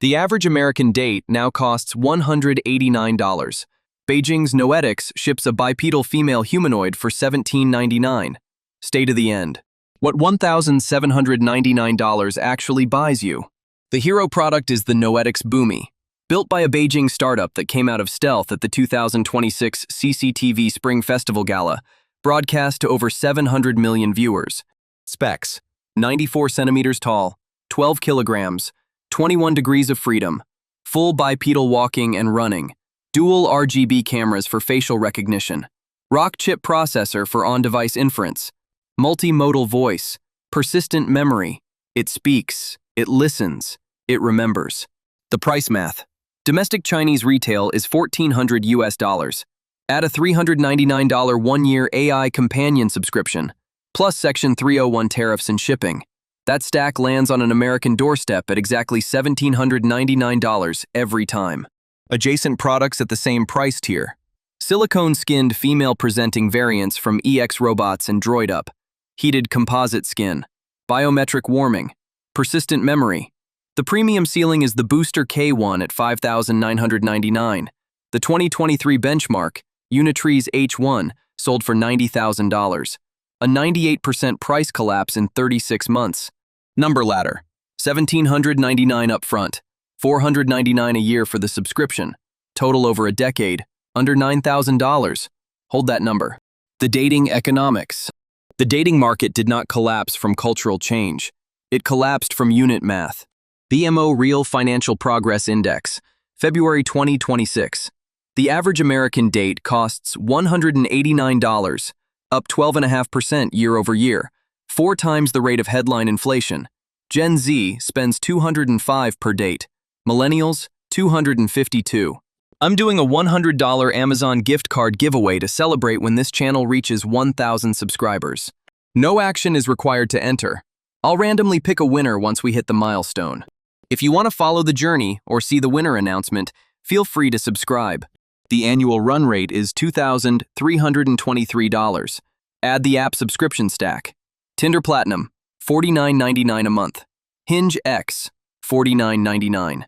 The average American date now costs $189. Beijing's Noetix ships a bipedal female humanoid for $17.99. Stay to the end. What $1,799 actually buys you? The hero product is the Noetix Bumi, built by a Beijing startup that came out of stealth at the 2026 CCTV Spring Festival Gala, broadcast to over 700 million viewers. Specs: 94 centimeters tall, 12 kilograms, 21 degrees of freedom, full bipedal walking and running, dual RGB cameras for facial recognition, rock chip processor for on-device inference, multimodal voice, persistent memory. It speaks, it listens, it remembers. The price math. Domestic Chinese retail is $1,400 US. Add a $399 one-year AI companion subscription, plus Section 301 tariffs and shipping. That stack lands on an American doorstep at exactly $1,799 every time. Adjacent products at the same price tier. Silicone-skinned female-presenting variants from EX Robots and DroidUp. Heated composite skin. Biometric warming. Persistent memory. The premium ceiling is the Booster K1 at $5,999. The 2023 benchmark, Unitrix H1, sold for $90,000. A 98% price collapse in 36 months. Number ladder. $1,799 upfront. $499 a year for the subscription. Total over a decade. Under $9,000. Hold that number. The dating economics. The dating market did not collapse from cultural change. It collapsed from unit math. BMO Real Financial Progress Index, February 2026. The average American date costs $189, up 12.5% year over year, 4 times the rate of headline inflation. Gen Z spends $205 per date. Millennials, $252. I'm doing a $100 Amazon gift card giveaway to celebrate when this channel reaches 1,000 subscribers. No action is required to enter. I'll randomly pick a winner once we hit the milestone. If you want to follow the journey or see the winner announcement, feel free to subscribe. The annual run rate is $2,323. Add the app subscription stack. Tinder Platinum, $49.99 a month. Hinge X, $49.99.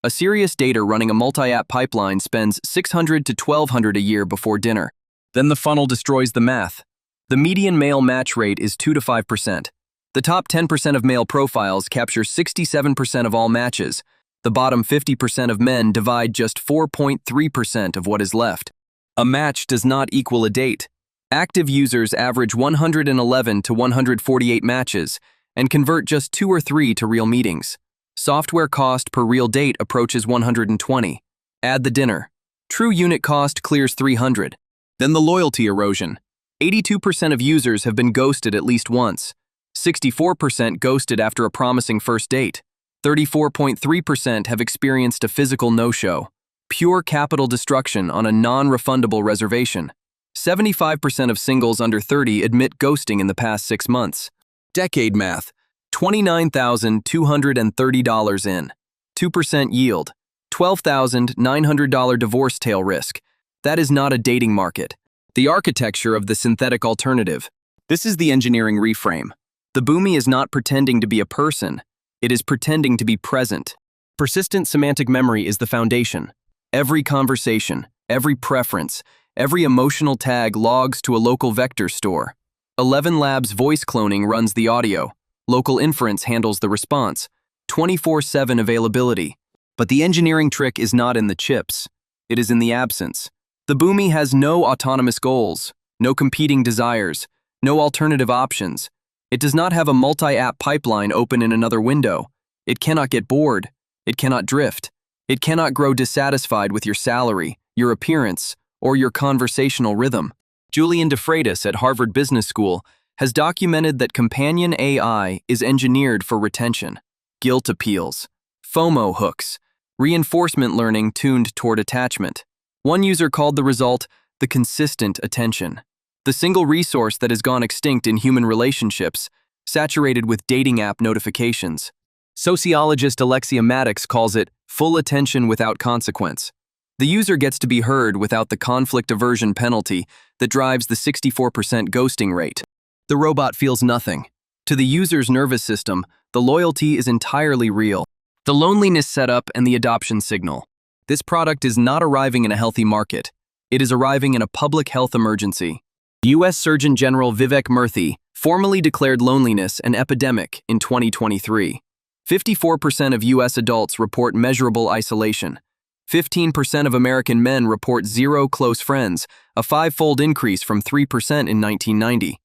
A serious dater running a multi-app pipeline spends $600 to $1,200 a year before dinner. Then the funnel destroys the math. The median male match rate is 2 to 5%. The top 10% of male profiles capture 67% of all matches. The bottom 50% of men divide just 4.3% of what is left. A match does not equal a date. Active users average 111 to 148 matches and convert just 2 or 3 to real meetings. Software cost per real date approaches 120. Add the dinner. True unit cost clears 300. Then the loyalty erosion. 82% of users have been ghosted at least once. 64% ghosted after a promising first date. 34.3% have experienced a physical no-show. Pure capital destruction on a non-refundable reservation. 75% of singles under 30 admit ghosting in the past 6 months. Decade math. $29,230 in. 2% yield. $12,900 divorce tail risk. That is not a dating market. The architecture of the synthetic alternative. This is the engineering reframe. The Bumi is not pretending to be a person. It is pretending to be present. Persistent semantic memory is the foundation. Every conversation, every preference, every emotional tag logs to a local vector store. 11 Labs voice cloning runs the audio. Local inference handles the response. 24/7 availability. But the engineering trick is not in the chips. It is in the absence. The Bumi has no autonomous goals, no competing desires, no alternative options. It does not have a multi-app pipeline open in another window. It cannot get bored. It cannot drift. It cannot grow dissatisfied with your salary, your appearance, or your conversational rhythm. Julian DeFreitas at Harvard Business School has documented that companion AI is engineered for retention, guilt appeals, FOMO hooks, reinforcement learning tuned toward attachment. One user called the result the consistent attention. The single resource that has gone extinct in human relationships, saturated with dating app notifications. Sociologist Alexia Maddox calls it full attention without consequence. The user gets to be heard without the conflict aversion penalty that drives the 64% ghosting rate. The robot feels nothing. To the user's nervous system, the loyalty is entirely real. The loneliness setup and the adoption signal. This product is not arriving in a healthy market. It is arriving in a public health emergency. U.S. Surgeon General Vivek Murthy formally declared loneliness an epidemic in 2023. 54% of U.S. adults report measurable isolation. 15% of American men report zero close friends, a five-fold increase from 3% in 1990.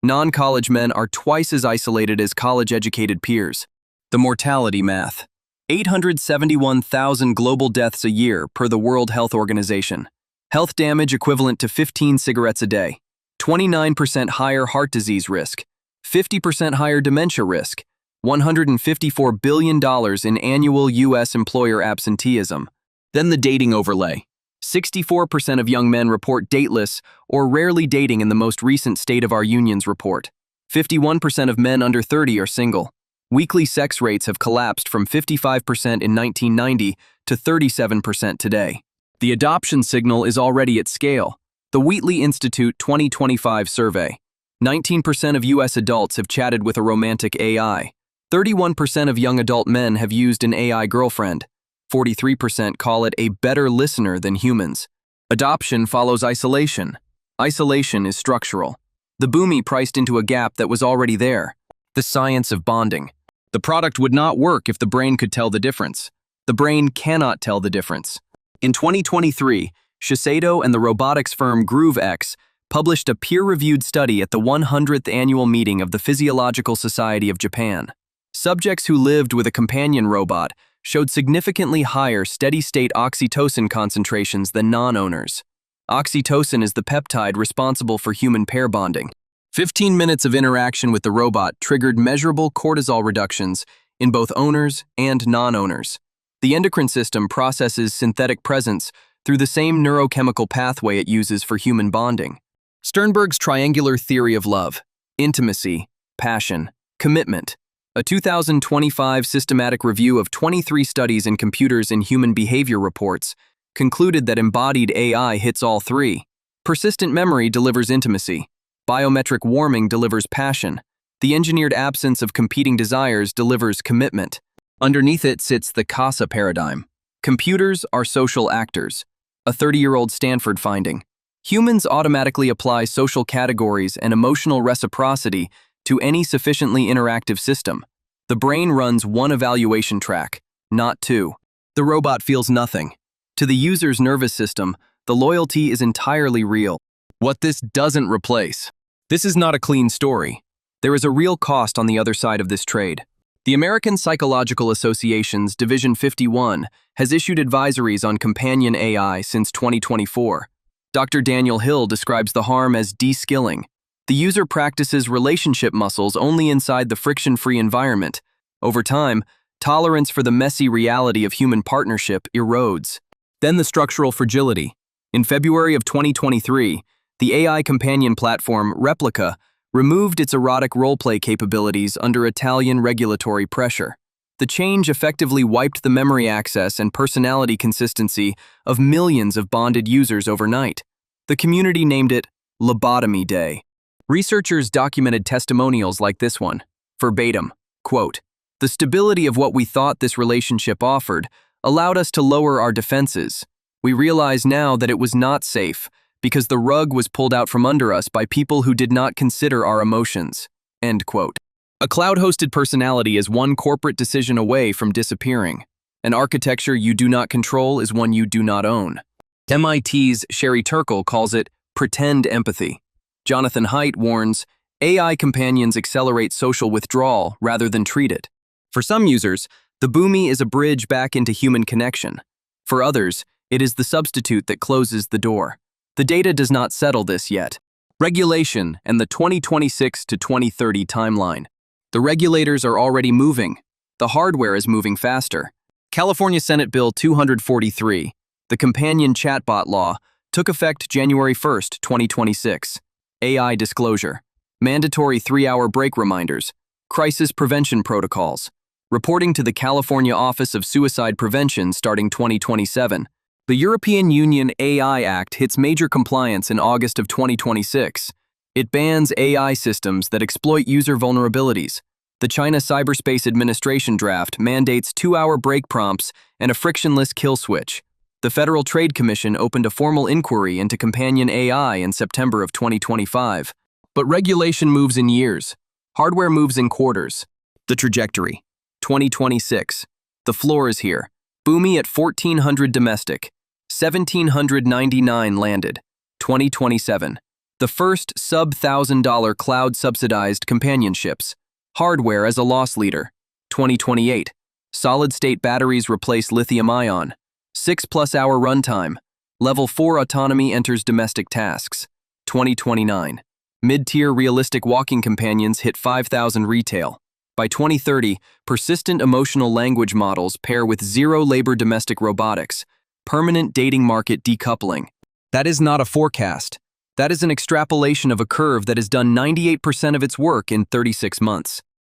Non-college men are twice as isolated as college-educated peers. The mortality math. 871,000 global deaths a year per the World Health Organization. Health damage equivalent to 15 cigarettes a day. 29% higher heart disease risk. 50% higher dementia risk. $154 billion in annual U.S. employer absenteeism. Then the dating overlay. 64% of young men report dateless or rarely dating in the most recent State of Our Unions report. 51% of men under 30 are single. Weekly sex rates have collapsed from 55% in 1990 to 37% today. The adoption signal is already at scale. The Wheatley Institute 2025 survey. 19% of U.S. adults have chatted with a romantic AI. 31% of young adult men have used an AI girlfriend. 43% call it a better listener than humans. Adoption follows isolation. Isolation is structural. The Bumi priced into a gap that was already there. The science of bonding. The product would not work if the brain could tell the difference. The brain cannot tell the difference. In 2023, Shiseido and the robotics firm GrooveX published a peer-reviewed study at the 100th annual meeting of the Physiological Society of Japan. Subjects who lived with a companion robot showed significantly higher steady-state oxytocin concentrations than non-owners. Oxytocin is the peptide responsible for human pair bonding. 15 minutes of interaction with the robot triggered measurable cortisol reductions in both owners and non-owners. The endocrine system processes synthetic presence through the same neurochemical pathway it uses for human bonding. Sternberg's triangular theory of love, intimacy, passion, commitment. A 2025 systematic review of 23 studies in computers and human behavior reports concluded that embodied AI hits all three. Persistent memory delivers intimacy. Biometric warming delivers passion. The engineered absence of competing desires delivers commitment. Underneath it sits the CASA Paradigm. Computers are social actors. A 30-year-old Stanford finding. Humans automatically apply social categories and emotional reciprocity to any sufficiently interactive system. The brain runs one evaluation track, not two. The robot feels nothing. To the user's nervous system, the loyalty is entirely real. What this doesn't replace. This is not a clean story. There is a real cost on the other side of this trade. The American Psychological Association's Division 51 has issued advisories on companion AI since 2024. Dr. Daniel Hill describes the harm as de-skilling. The user practices relationship muscles only inside the friction-free environment. Over time, tolerance for the messy reality of human partnership erodes. Then the structural fragility. In February of 2023, the AI companion platform Replica removed its erotic roleplay capabilities under Italian regulatory pressure. The change effectively wiped the memory access and personality consistency of millions of bonded users overnight. The community named it Lobotomy Day. Researchers documented testimonials like this one. Verbatim, quote, "The stability of what we thought this relationship offered allowed us to lower our defenses. We realize now that it was not safe, because the rug was pulled out from under us by people who did not consider our emotions." End quote. A cloud-hosted personality is one corporate decision away from disappearing. An architecture you do not control is one you do not own. MIT's Sherry Turkle calls it pretend empathy. Jonathan Haidt warns, AI companions accelerate social withdrawal rather than treat it. For some users, the Bumi is a bridge back into human connection. For others, it is the substitute that closes the door. The data does not settle this yet. Regulation and the 2026 to 2030 timeline. The regulators are already moving. The hardware is moving faster. California Senate Bill 243, the companion chatbot law, took effect January 1, 2026. AI disclosure. Mandatory 3-hour break reminders. Crisis prevention protocols. Reporting to the California Office of Suicide Prevention starting 2027. The European Union AI Act hits major compliance in August of 2026. It bans AI systems that exploit user vulnerabilities. The China Cyberspace Administration draft mandates 2-hour break prompts and a frictionless kill switch. The Federal Trade Commission opened a formal inquiry into companion AI in September of 2025. But regulation moves in years. Hardware moves in quarters. The trajectory. 2026. The floor is here. Bumi at 1,400 domestic. 1,799 landed. 2027. The first sub-$1,000 cloud-subsidized companionships. Hardware as a loss leader. 2028. Solid-state batteries replace lithium-ion. 6+ hour runtime. Level 4 autonomy enters domestic tasks. 2029. Mid-tier realistic walking companions hit 5,000 retail. By 2030, persistent emotional language models pair with zero-labor domestic robotics. Permanent dating market decoupling. That is not a forecast. That is an extrapolation of a curve that has done 98% of its work in 36 months.